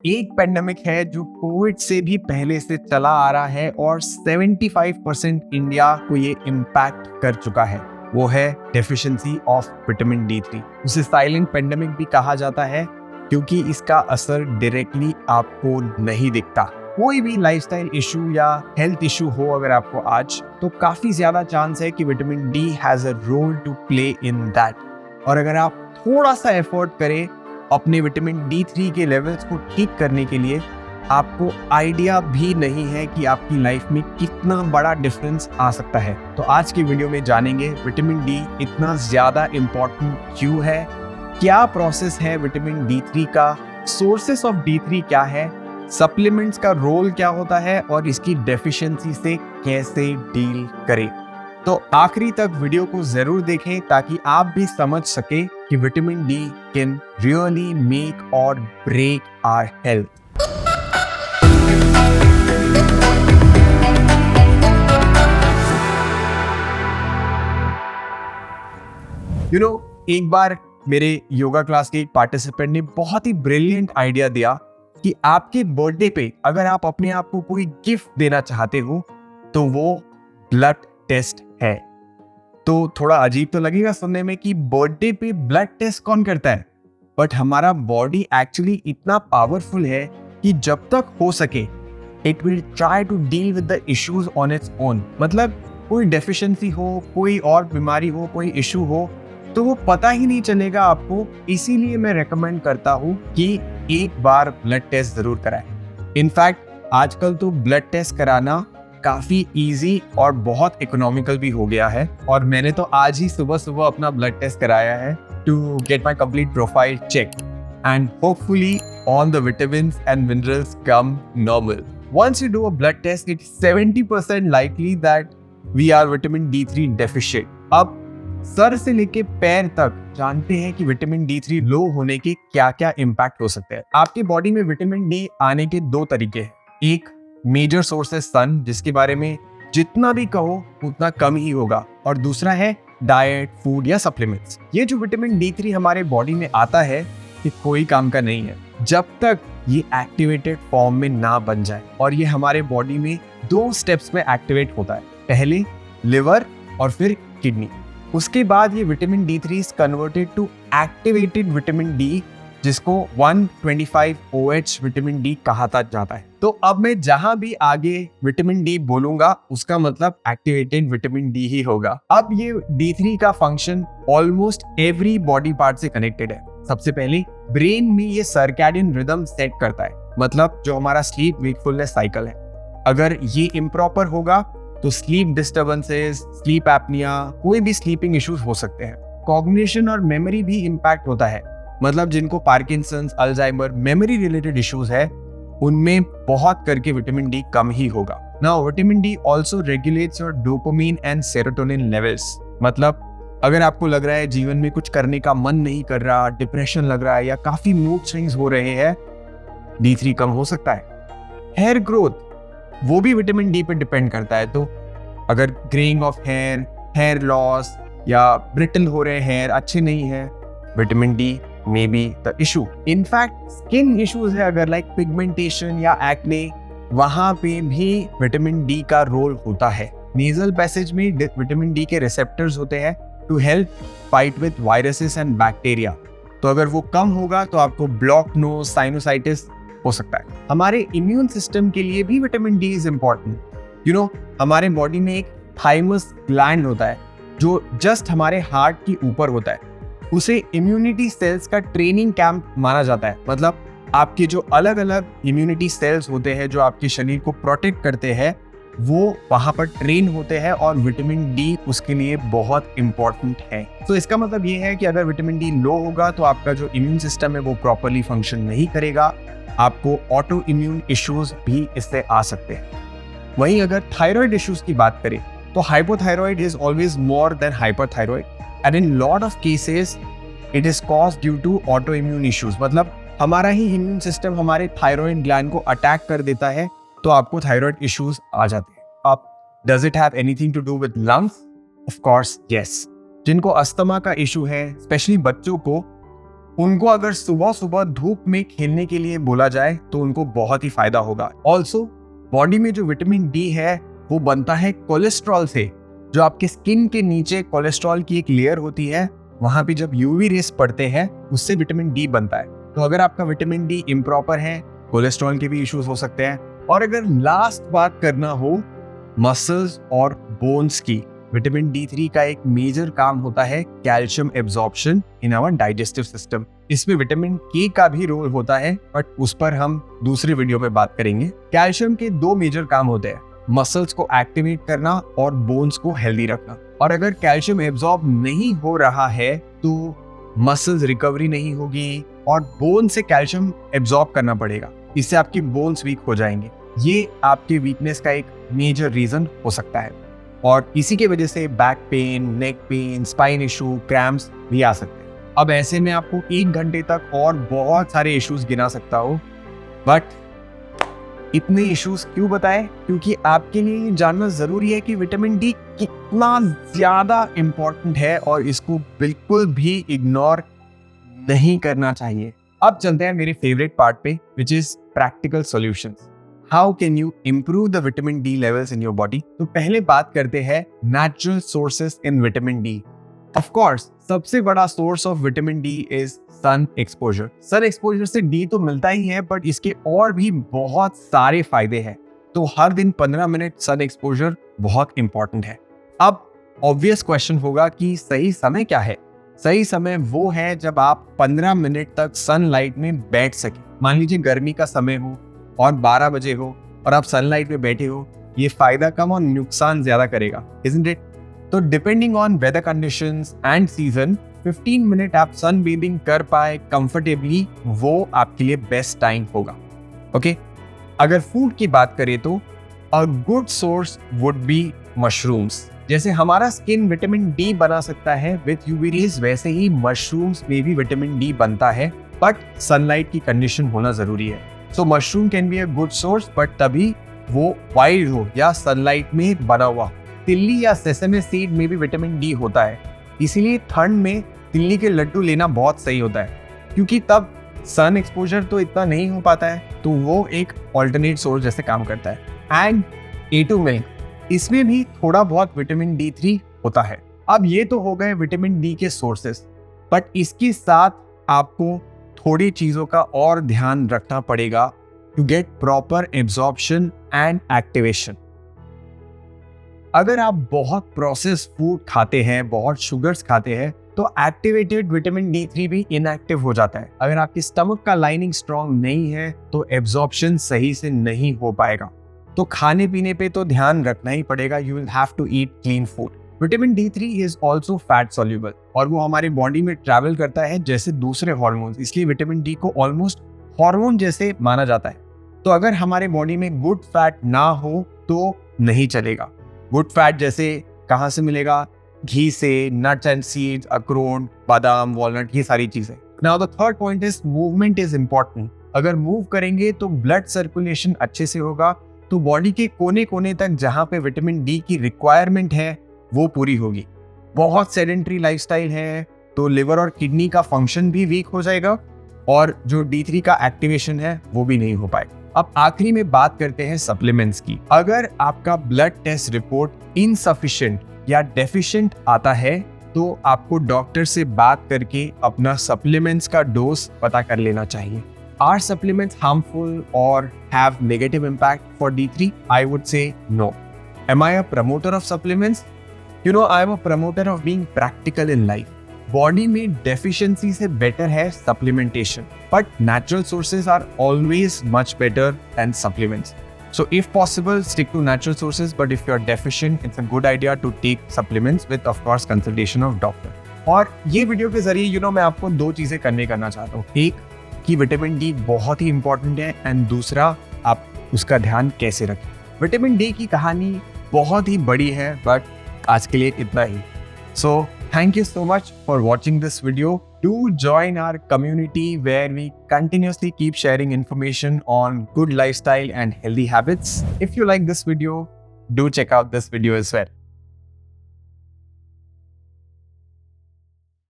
एक पेंडेमिक है जो कोविड से भी पहले से चला आ रहा है और 75% इंडिया को ये इम्पैक्ट कर चुका है। वो है डेफिशिएंसी ऑफ विटामिन D3। उसे साइलेंट पेंडेमिक भी कहा जाता है क्योंकि इसका असर डायरेक्टली आपको नहीं दिखता। कोई भी लाइफस्टाइल इशू या हेल्थ इशू हो अगर आपको आज, तो काफी ज्यादा चांस है कि vitamin D has a role to play in that. और अगर आप थोड़ा सा एफर्ट करें अपने विटामिन D3 के लेवल्स को ठीक करने के लिए, आपको आइडिया भी नहीं है कि आपकी लाइफ में कितना बड़ा डिफरेंस आ सकता है। तो आज की वीडियो में जानेंगे विटामिन डी इतना ज्यादा इम्पोर्टेंट क्यों है, क्या प्रोसेस है विटामिन D3 का, सोर्सेस ऑफ D3 क्या है, सप्लीमेंट्स का रोल क्या होता है और इसकी डेफिशिएंसी से कैसे डील करें। तो आखिरी तक वीडियो को जरूर देखें ताकि आप भी समझ सके कि vitamin D can really make और ब्रेक आवर हेल्थ। एक बार मेरे योगा क्लास के एक पार्टिसिपेंट ने बहुत ही ब्रिलियंट आइडिया दिया कि आपके बर्थडे पे अगर आप अपने आप को कोई गिफ्ट देना चाहते हो तो वो ब्लड टेस्ट है। तो थोड़ा अजीब तो लगेगा सुनने में कि बर्थडे पे ब्लड टेस्ट कौन करता है, बट हमारा बॉडी एक्चुअली इतना पावरफुल है कि जब तक हो सके it will try to deal with the issues on its own. मतलब कोई डेफिशिएंसी हो, कोई और बीमारी हो, कोई इशू हो, तो वो पता ही नहीं चलेगा आपको। इसीलिए मैं रेकमेंड करता हूँ कि एक बार ब्लड टेस्ट जरूर कराएं। इनफैक्ट आजकल तो ब्लड टेस्ट कराना काफी इजी और बहुत इकोनॉमिकल भी हो गया है, और मैंने तो आज ही सुबह सुबह अपना ब्लड टेस्ट कराया है to get my complete profile check and hopefully all the vitamins and minerals come normal. Once you do a blood test, it's 70% likely that we are vitamin D3 deficient. अब sir से लेके पैर तक जानते हैं कि विटामिन D3 लो होने के क्या क्या इम्पैक्ट हो सकते हैं। आपकी बॉडी में विटामिन डी आने के दो तरीके हैं। एक मेजर सोर्स है सन, जिसके बारे में जितना भी कहो उतना कम ही होगा, और दूसरा है डाइट, फूड या सप्लीमेंट्स। ये जो विटामिन D3 हमारे बॉडी में आता है ये कोई काम का नहीं है जब तक ये एक्टिवेटेड फॉर्म में ना बन जाए, और ये हमारे बॉडी में दो स्टेप्स में एक्टिवेट होता है। पहले लिवर और फिर किडनी। उसके बाद ये vitamin D3 is converted to activated vitamin D, जिसको 125 OH विटामिन डी कहा जाता है। तो अब मैं जहां भी आगे विटामिन डी बोलूंगा उसका मतलब एक्टिवेटेड विटामिन डी ही होगा। अब ये D3 का function almost every body part से कनेक्टेड है। सबसे पहले ब्रेन में ये सर्कैडियन रिदम सेट करता है, मतलब जो हमारा स्लीप वेकफुलनेस साइकिल है। अगर ये इम्प्रॉपर होगा तो स्लीप डिस्टर्बेंसेस, स्लीप एपनिया, कोई भी स्लीपिंग इश्यूज हो सकते हैं। कॉग्निशन और मेमोरी भी इम्पैक्ट होता है, मतलब जिनको Parkinson's, Alzheimer, memory related issues है उनमें बहुत करके विटामिन डी कम ही होगा। Now vitamin D also regulates your dopamine and serotonin levels. मतलब अगर आपको लग रहा है जीवन में कुछ करने का मन नहीं कर रहा, डिप्रेशन लग रहा है या काफी मूड स्विंग्स हो रहे हैं, D3 कम हो सकता है। हेयर ग्रोथ वो भी विटामिन डी पे डिपेंड करता है। तो अगर greying of hair, hair loss या ब्रिटल हो रहे हेयर अच्छे नहीं है, vitamin D may be the issue. In fact skin issues है अगर लाइक पिगमेंटेशन या एक्ने, वहां पे भी विटामिन डी का रोल होता है। नेजल पैसेज में विटामिन डी के रिसेप्टर्स होते हैं to help fight with viruses and bacteria. तो अगर वो कम होगा तो आपको ब्लॉक नोज, साइनोसाइटिस हो सकता है। हमारे इम्यून सिस्टम के लिए भी विटामिन डी इज इम्पोर्टेंट। हमारे बॉडी में एक थाइमस ग्लैंड होता है जो जस्ट हमारे हार्ट के ऊपर होता है। उसे इम्यूनिटी सेल्स का ट्रेनिंग कैंप माना जाता है। मतलब आपके जो अलग अलग इम्यूनिटी सेल्स होते हैं जो आपके शरीर को प्रोटेक्ट करते हैं, वो वहां पर ट्रेन होते हैं, और विटामिन डी उसके लिए बहुत इंपॉर्टेंट है। तो इसका मतलब ये है कि अगर विटामिन डी लो होगा तो आपका जो इम्यून सिस्टम है वो प्रॉपरली फंक्शन नहीं करेगा, आपको ऑटो इम्यून इश्यूज भी इससे आ सकते हैं। वहीं अगर थायराइड इश्यूज की बात करें तो hypothyroid is always more than hyperthyroid, and in lot of cases it is caused due to auto immune issues. मतलब हमारा ही इम्यून सिस्टम हमारे थायराइड ग्लैंड को अटैक कर देता है, तो आपको थायराइड इश्यूज आ जाते हैं। अब does it have anything to do with lungs? Of course yes. जिनको अस्थमा का इशू है, स्पेशली बच्चों को, उनको अगर सुबह सुबह धूप में खेलने के लिए बोला जाए तो उनको बहुत ही फायदा होगा। ऑल्सो बॉडी में जो विटामिन डी है वो बनता है कोलेस्ट्रॉल से। जो आपके स्किन के नीचे कोलेस्ट्रॉल की एक लेयर होती है, वहां पे जब यूवी रेस पड़ते हैं उससे विटामिन डी बनता है। तो अगर आपका विटामिन डी इम्प्रॉपर है, कोलेस्ट्रॉल के भी इश्यूज हो सकते हैं। और अगर लास्ट बात करना हो मसल्स और बोन्स की, विटामिन D3 का एक मेजर काम होता है calcium absorption in our digestive system. इसमें विटामिन के का भी रोल होता है, बट उस पर हम दूसरी वीडियो में बात करेंगे। कैल्शियम के 2 मेजर काम होते हैं, मसल्स को एक्टिवेट करना और बोन्स को हेल्दी रखना। और अगर कैल्शियम एब्जॉर्ब नहीं हो रहा है तो मसल्स रिकवरी नहीं होगी और बोन से कैल्शियम एब्जॉर्ब करना पड़ेगा, इससे आपकी बोन्स वीक हो जाएंगे। ये आपके वीकनेस का एक मेजर रीजन हो सकता है और इसी के वजह से back pain, neck pain, spine issue, cramps भी आ सकते हैं। अब ऐसे में आपको 1 घंटे तक और बहुत सारे इश्यूज गिना सकता हो, बट इतने इश्यूज क्यों बताएं? क्योंकि आपके लिए ये जानना जरूरी है कि विटामिन डी कितना ज्यादा इंपॉर्टेंट है और इसको बिल्कुल भी इग्नोर नहीं करना चाहिए। अब चलते हैं मेरे फेवरेट पार्ट पे, which is practical solutions. How can you improve the vitamin D levels in your body? तो पहले बात करते हैं natural sources in vitamin D. Of course सबसे बड़ा source of vitamin D is sun exposure. Sun exposure से D तो मिलता ही है, बट इसके और भी बहुत सारे फायदे हैं। तो हर दिन 15 मिनट सन एक्सपोजर बहुत इंपॉर्टेंट है। अब ऑब्वियस क्वेश्चन होगा कि सही समय क्या है? सही समय वो है जब आप 15 मिनट तक सनलाइट में बैठ सके। मान लीजिए गर्मी का समय हो और 12 बजे हो और आप सनलाइट में बैठे हो, ये फायदा कम और नुकसान ज्यादा करेगा, isn't it? तो depending on whether conditions and season 15 minute आप सन बेदिंग कर पाए कंफर्टेबली, वो आपके लिए बेस्ट टाइम होगा। ओके, अगर फूड की बात करें तो अ good source would be mushrooms. जैसे हमारा स्किन विटामिन डी बना सकता है विथ यूवी रेज, वैसे ही मशरूम्स में भी विटामिन डी बनता है, बट सनलाइट की कंडीशन होना जरूरी है। So mushroom can be a good source, but तभी वो वाइल्ड हो या सनलाइट में बना हुआ। तिल्ली या सेसमे सीड में भी विटामिन डी होता है, इसीलिए ठंड में तिल्ली के लड्डू लेना बहुत सही होता है, क्योंकि तब सन एक्सपोजर तो इतना नहीं हो पाता है, तो वो एक ऑल्टरनेट सोर्स जैसे काम करता है। एंड A2 मिल्क, इसमें भी थोड़ा बहुत विटामिन D3 होता है। अब ये तो हो गए विटामिन डी के सोर्सेस, बट इसके साथ आपको थोड़ी चीजों का और ध्यान रखना पड़ेगा to get proper absorption and activation. अगर आप बहुत प्रोसेस्ड फूड खाते हैं, बहुत शुगर्स खाते हैं, तो एक्टिवेटेड विटामिन D3 भी इनएक्टिव हो जाता है। अगर आपकी स्टमक का लाइनिंग स्ट्रॉन्ग नहीं है तो एब्जॉर्प्शन सही से नहीं हो पाएगा। तो खाने पीने पे तो ध्यान रखना ही पड़ेगा। You will have to eat clean food. Vitamin D3 is also fat soluble और वो हमारे बॉडी में ट्रैवल करता है जैसे दूसरे हार्मोन्स, इसलिए विटामिन डी को ऑलमोस्ट हार्मोन जैसे माना जाता है। तो अगर हमारे बॉडी में गुड फैट ना हो तो नहीं चलेगा। गुड फैट जैसे कहाँ से मिलेगा? घी से, नट्स एंड सीड्स, अखरोट, बादाम, वॉलनट, ये सारी चीजें। Now the third point is movement is important. अगर मूव करेंगे तो ब्लड सर्कुलेशन अच्छे से होगा, तो बॉडी के कोने कोने तक जहाँ पे विटामिन डी की रिक्वायरमेंट है वो पूरी होगी। बहुत सेडेंटरी लाइफस्टाइल है तो लिवर और किडनी का फंक्शन भी वीक हो जाएगा और जो D3 का एक्टिवेशन है वो भी नहीं हो पाएगा। अब आखिरी में बात करते हैं सप्लीमेंट्स की। अगर आपका ब्लड टेस्ट रिपोर्ट इनसफिशिएंट या डेफिशिएंट आता है तो आपको डॉक्टर से बात करके अपना सप्लीमेंट्स का डोज पता कर लेना चाहिए। Are supplements harmful or have negative impact for D3? I would say no. Am I a promoter of supplements? You know, I am a promoter of being practical in life. Body में deficiency से better है supplementation, but natural sources are always much better than supplements. So if possible, stick to natural sources, but if you're deficient, it's a good idea to take supplements with, of course, consultation of doctor. और ये video के जरिए मैं आपको 2 चीजें करना चाहता हूँ। एक कि विटामिन डी बहुत ही इंपॉर्टेंट है एंड दूसरा आप उसका ध्यान कैसे रखें। विटामिन डी की कहानी बहुत ही बड़ी है, बट आज के लिए इतना ही। So thank you so much for watching this video. Do join our community where we continuously keep sharing information on good lifestyle and healthy habits. If you like this video, do check out this video as well.